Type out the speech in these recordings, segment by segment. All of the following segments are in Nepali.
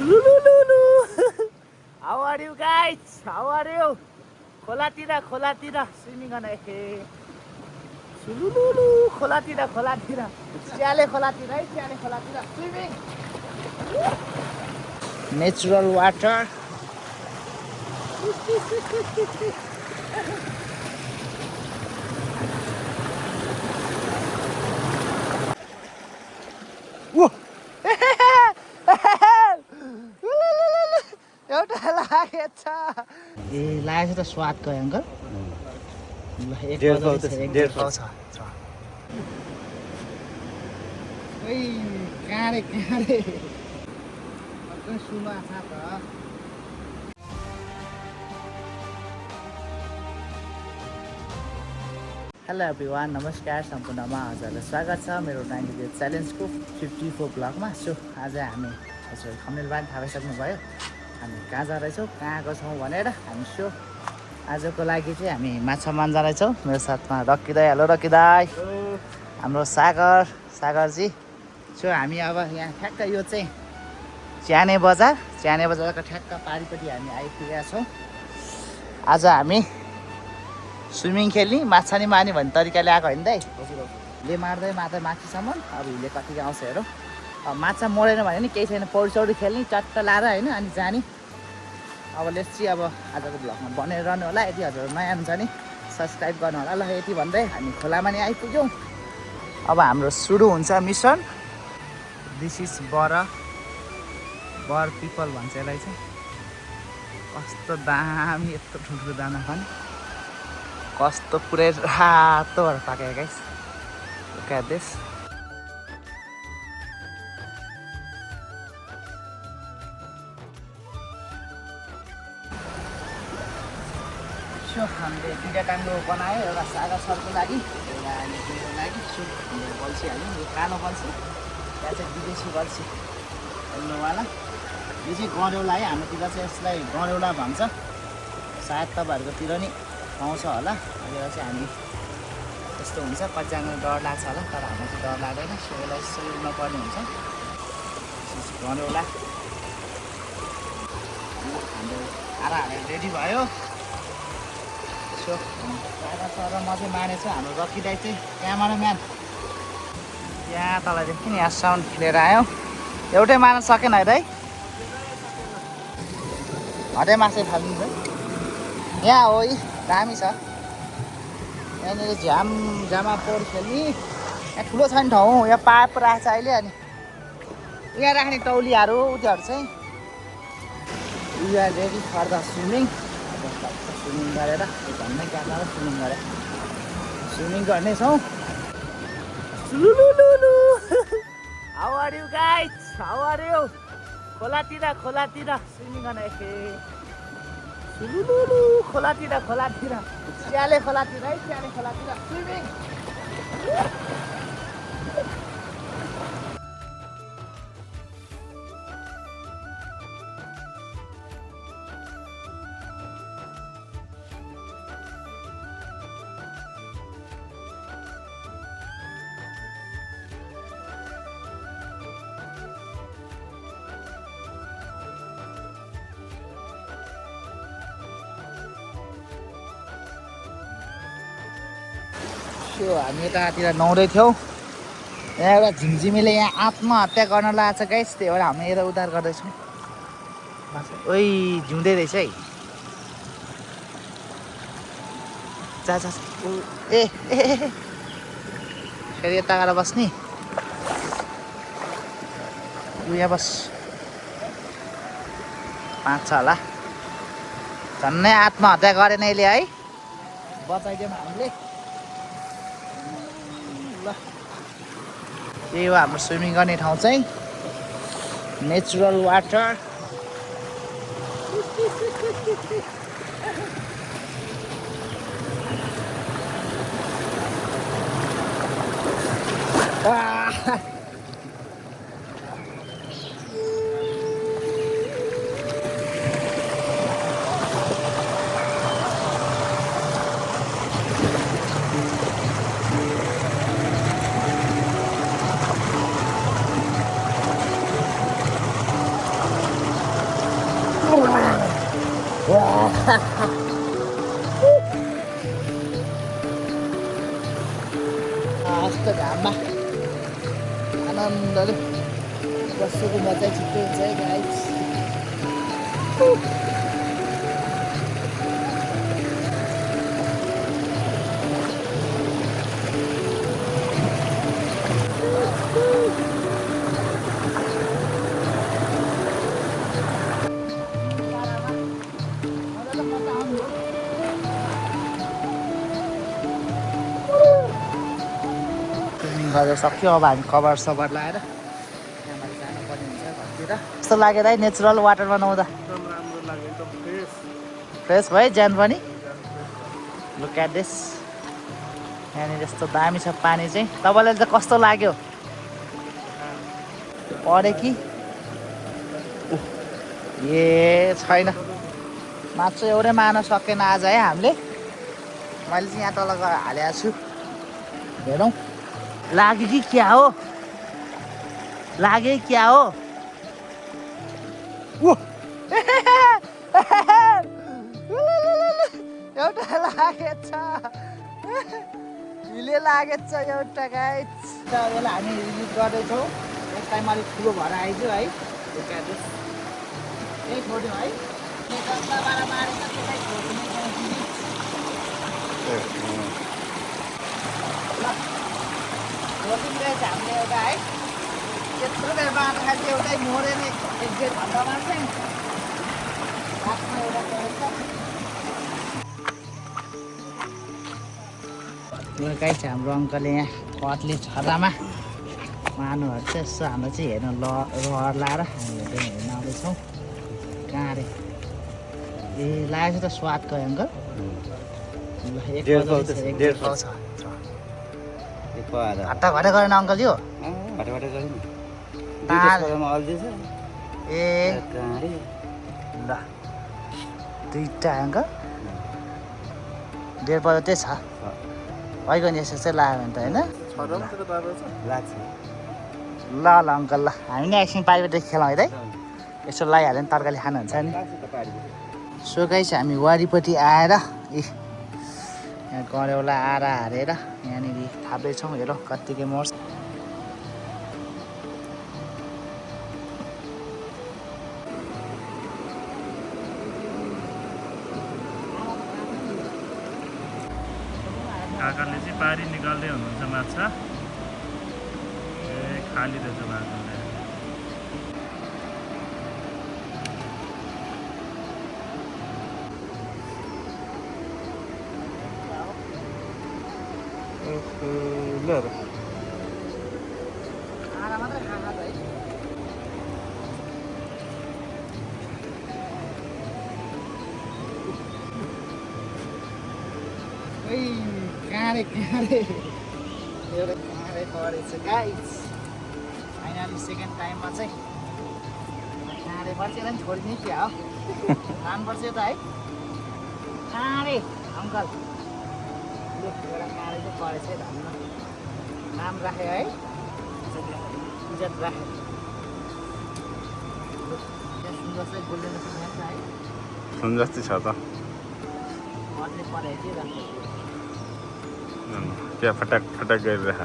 Sulululu. How are you guys? How are you? खोलातिर स्विमिङ गर्न सुलुलुलु खोलातिर स्याले खोलातिर है स्याले खोलातिर स्विमिङ नेचुरल वाटर एउटा लागेछ ए लागेछ त स्वादको अङ्कल ल एक पाउ छ ओइ काँडे सुमा छ त हेलो एभ्रिवान नमस्कार सम्पूर्णमा हजुरलाई स्वागत छ मेरो 90 डे च्यालेन्जको 54 ब्लगमा सो आज हामी हजुर थम्बनेलबाट थाहा पाइसक्नुभयो हामी कहाँ जाँदैछौँ कहाँको छौँ भनेर हामी सो आजको लागि चाहिँ हामी माछा मार्न जाँदैछौँ मेरो साथमा रक्की दाई हेलो रक्की दाई हाम्रो सागरजी सो हामी अब यहाँ ठ्याक्क यो चाहिँ च्याने बजारको ठ्याक्क पारिपट्टि हामी आइपुगेका छौँ आज हामी स्विमिङ खेल्ने माछा नि मार्ने भन्ने तरिकाले आएको होइन दाइ ले मार्दै माथिसम्म अब हिले कति आउँछ हेरौँ अब माछा मरेन भने नि केही छैन पौडी खेल्ने चट्ट लाएर होइन अनि जाने अब लेट्स चाहिँ अब आजको भ्लगमा बनेर रहनु होला यदि हजुर नयाँ हुन्छ नि सब्सक्राइब गर्नु होला ल यति भन्दै हामी खोलामा नि आइपुग्यौँ अब हाम्रो सुरु हुन्छ मिसन दिस इज बर पिपल भन्छ यसलाई चाहिँ कस्तो दामी यत्रो ठुल्ठुलो दाना खाने कस्तो पुरै रातो भएर पाकेको guys look at this so हामीले दुईवटा टाङ्गो बनायो एउटा सागा सरको लागि एउटा मेरो लागि सो हामीले बल्छी हाल्यौँ यो कालो बल्छी त्यहाँ चाहिँ विदेशी बल्छी हेर्नुवाला यो चाहिँ गरौला है हाम्रोतिर चाहिँ यसलाई गरौला भन्छ सायद तपाईँहरूकोतिर नि पाउँछ होला अहिले चाहिँ हामी यस्तो हुन्छ कतिजना डर लाग्छ होला तर हाम्रो चाहिँ डर लाग्दैन सो यसलाई सुरुमा पर्ने हुन्छ गरौला हाम्रो आरा हालेर रेडी भयो सो सर म चाहिँ मानेछु हाम्रो रक्की दाइ चाहिँ क्यामेराम्यान यहाँ तलदेखि नि यहाँसम्म खेलेर आयो एउटै मार्न सकेन है दाइ हटै मासै फालिदिन्छ यहाँ हो दामी छ यहाँनिर झ्यामा पोहोर खेल्ने यहाँ ठुलो छ नि ठाउँ यहाँ पाइप राख्छ अहिले अनि यहाँ राख्ने तौलियाहरू उत्योहरू चाहिँ we are ready for the swimming swimming गरेर झन्नै क्यामेरा स्विमिङ गर्नेछौँ how are you guys how are you खोलातिर स्विमिङ गर्न खोलातिर स्याले खोलातिर है स्याले खोलातिर स्विमिङ हामी यतातिर नुहाउँदै थियौँ यहाँ एउटा झिमझिमीले यहाँ आत्महत्या गर्न लागेको छ गाइस त्यही भएर हामी यता उद्धार गर्दैछौँ ओइ जिउँदै रहेछ है जा ए फेरि यता गएर बस्ने यहाँ बस पाँच छ होला झन्नै आत्महत्या गरेन यसले है बचाइदियौँ हामीले यही हो हाम्रो स्विमिङ गर्ने ठाउँ चाहिँ नेचुरल वाटर यस्तो घाममा आनन्दले बस्नुको मजा छिट्टो हुन्छ है गाइस। गरेर सक्यो। अब हामी कभर सभर लगाएर त्यहाँबाट जानुपर्ने हुन्छ घरतिर। कस्तो लाग्यो दाइ नेचुरल वाटरमा नुहाउँदा? एकदम राम्रो लाग्यो, एकदम फ्रेस। फ्रेस भयो ज्यान पनि। Look at this. यहाँनिर यस्तो दामी छ पानी चाहिँ। तपाईँलाई चाहिँ कस्तो लाग्यो? पढ्यो कि ए छैन, मात्र एउटै मार्न सकेन आज है हामीले। मैले चाहिँ यहाँ तल गएर हालेको छु, हेरौँ लाग्यो कि क्या हो, लाग्यो क्या हो। एउटा लागेछ, हिले लागेछ एउटा गाइस। यसलाई हामी युज गर्दैछौँ। यस टाइम अलिक ठुलो भएर आइज है। यही छोड्यौँ है। छोडिदिँदैछ हामीले एउटा है। त्यत्रो बेर बाँड्दा खालि एउटै मऱ्यो नि, 1-1.5 घन्टामा चाहिँ लास्टमा एउटा परेछ। गाइस हाम्रो अङ्कलले यहाँ कटले छर्रामा मार्नुहरू चाहिँ यसो हाम्रो चाहिँ हेर्नु रहर लाएर हामी हेर्न आउँदैछौँ। कहाँ अरे ए लागेको छ त स्वादको अङ्कल। हट्टा घटा गरेन अङ्कल यो ए ल दुईवटा अङ्कल 1.5 बजे त्यही छ भइगयो नि। यसो चाहिँ लाग्यो भने त होइन। ल ल अङ्कल ल हामी नि एकछिन पारिबाट खेलाउँ है। यसो लगाइहाल्यो भने तरकारी खानुहुन्छ नि। सो गाइस हामी वारिपट्टि आएर यहाँ गडेउला आएर हारेर यहाँनिर थाप्दैछौँ। हेरौँ कत्तिकै मर्छ। काकाले चाहिँ पारी निकाल्दै हुनुहुन्छ माछा। ए खाली रहेछ माछा। काँडे एउटा काँडे परेछ गाइस। फाइनली सेकेन्ड टाइममा चाहिँ काँडे पर्छ। नि छोडिदिने क्या हो, लानुपर्छ यो त है। काँडे अङ्कल एउटा काँडे चाहिँ परेछ है। धन्न नाम राख्यो है, इज्जत राख्यो। सुन्दर चाहिँ गोल्डन सुन्छ है। सुन जस्तै छ त। अझै परेको थियो राख्यो क्या फटाक फटाक गरिरह।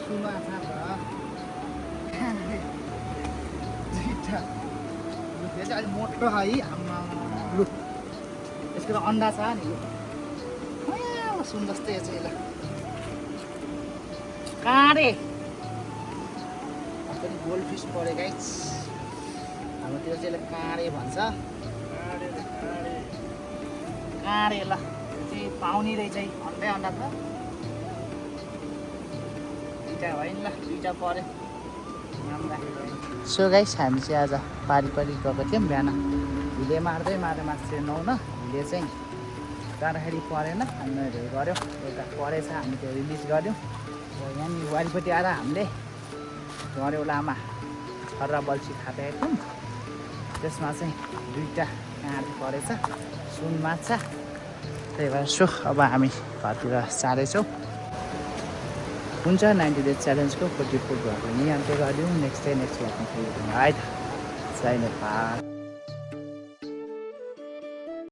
सुमा छ दुईवटा यो चाहिँ अलिक मोटो है। आमा लु यसको त अन्डा छ नि यो सुन जस्तै छ। यसलाई काँडे पनि गोल्ड फिस पऱ्यो गाइस। हाम्रोतिर चाहिँ यसलाई काँडे भन्छ। काँडे ल यो चाहिँ पाउने रहेछ है। अन्डै अन्डा छ। होइन ल दुईवटा पऱ्यो। सो गाइस हामी चाहिँ आज पारी गएको थियौँ बिहान। हिले मार्दै माछा नुहाउन। हिले चाहिँ गर्दाखेरि परेन हामीले गऱ्यौँ एउटा परेछ हामी त्यो रिलिज गऱ्यौँ र यहाँनिर वारिपट्टि आएर हामीले घरेउलामा छर्रा बल्छी थापेका थियौँ त्यसमा चाहिँ 2टा काँड परेछ सुन माछा त्यही भएर सो अब हामी घरतिर जाँदैछौँ हुन्छ 90 डेज च्यालेन्जको 44 भएको यहीँ अन्त्य गरिदिउँ नेक्स्ट भ्लगमा फेरि है त जय नेपाल